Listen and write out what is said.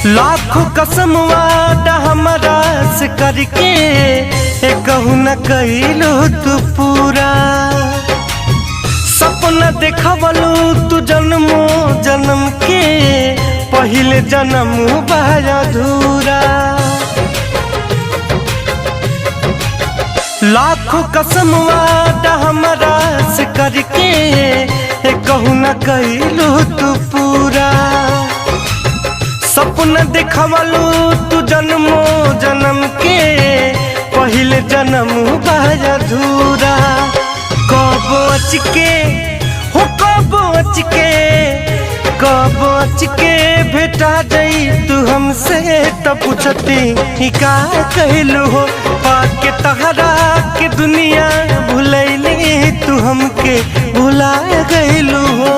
लाखों कसम वादा हमारा से करके कहू न कइलो तू पूरा। सपना देखवलू तू जन्मो जन्म के पहले जन्म बा अधूरा। लाखों कसम वादा हमारा से करके कहू न कइलो तू पूरा। सपना देखवलू तू जन्मो जन्म के पहले जन्म बा अधूरा। कब अचके हो कब अचके कब अचके भेटा जाई तू हमसे तो पूछती का कहलू हो। पाके तहरा के दुनिया भुलैली तू हमके भुला गइलू हो।